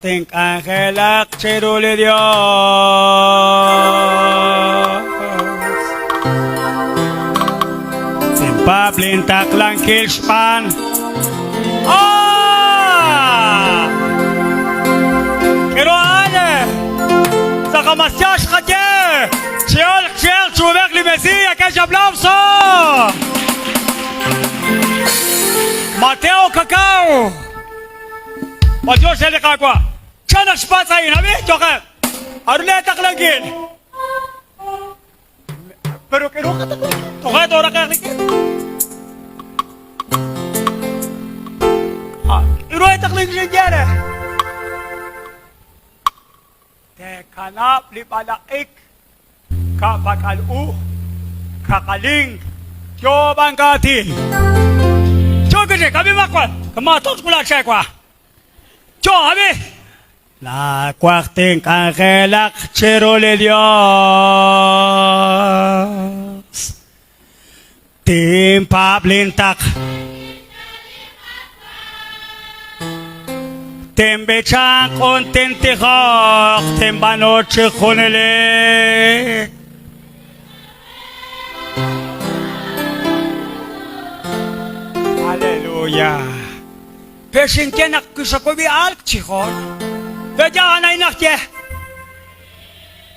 Ting angelak ciruli Dios Simpa blintak lang kilspan Pero ale Ça ramassiage chadier Chiol, tu ouvert les messies à quel jablabso Mateo Cacao Bonjour, c'est le quoi Chana spasa in, abi, joker. Aruleta klangin. Pero que no kata ko. Toka to ra ka kiki. Iroi taklangin jere. Te kanap li palaik. Kapakalu. Kakaling. Jobang kati. Joker, kami makwan. Kamatot kula siya kwa. Jo, abi. La cuarting angelak ciruli Dios Timpa blintak Timbicang kontintihok Timbanot cikunili Haleluya Peşinkenak kusakobi alk cikon Vedya anay nakye.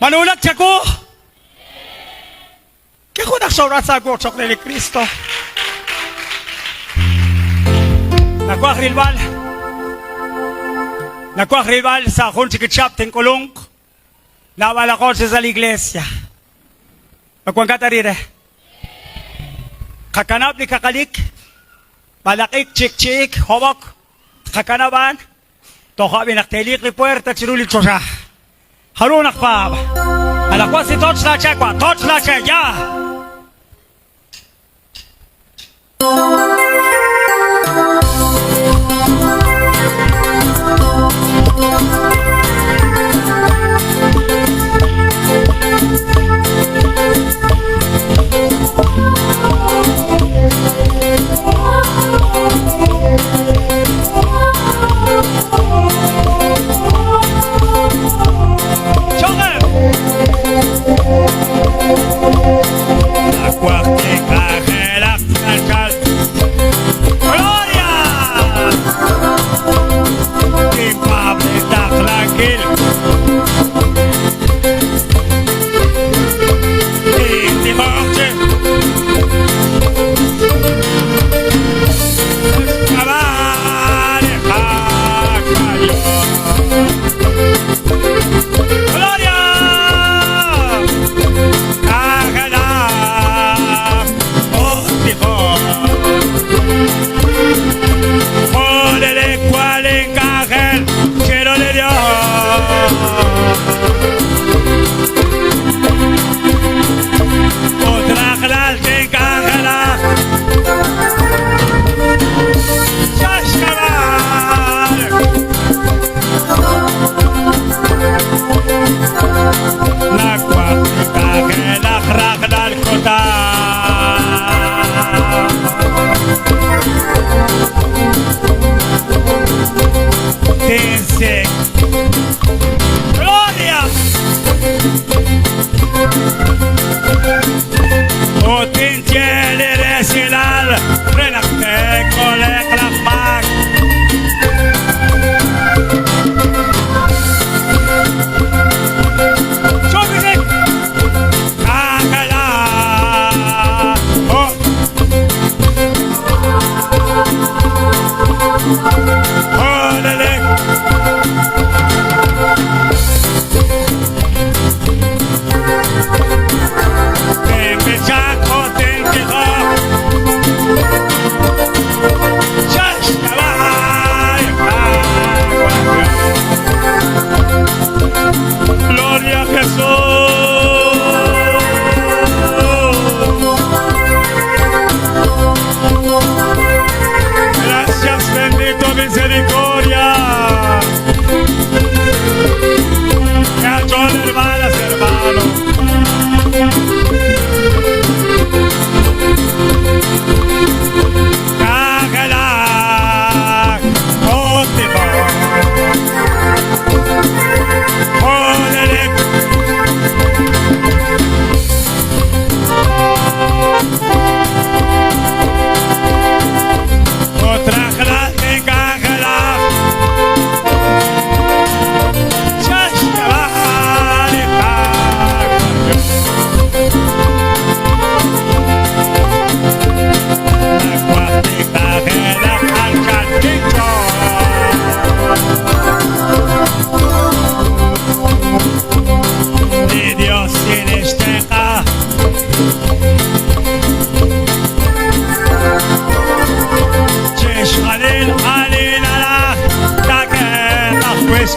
Manulat siya ko. Kaya ko nagsaurat sa gotsok ni Kristo. Nakuha rilwal sa akong sikitsap ting kulong. Nawala ko sa iglesia. Magkuang katarire. Kakanap ni kakalik. Malakik, chik-chik, hobok. Kakanaban. Toka binaktelik ni puerta chirulik siya. Harunak pa. Alakwa si Tots na siya kwa. Tots na siya. Ya.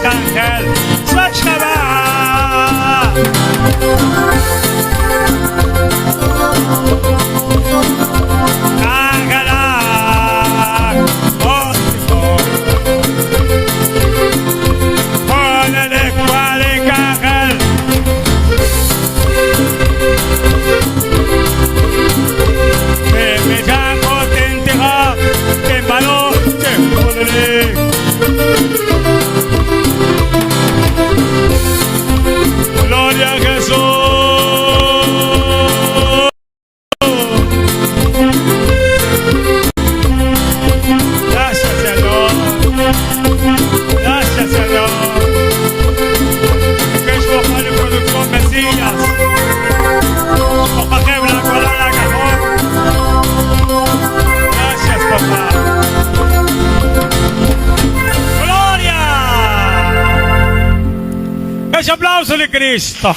Ángel, Sachaba. Gloria a Jesús. Gracias, Señor. Gracias, Señor. Que es boca de producción Mesías. Papá que blanco la cajón. Gracias, papá. Ese aplauso de Cristo.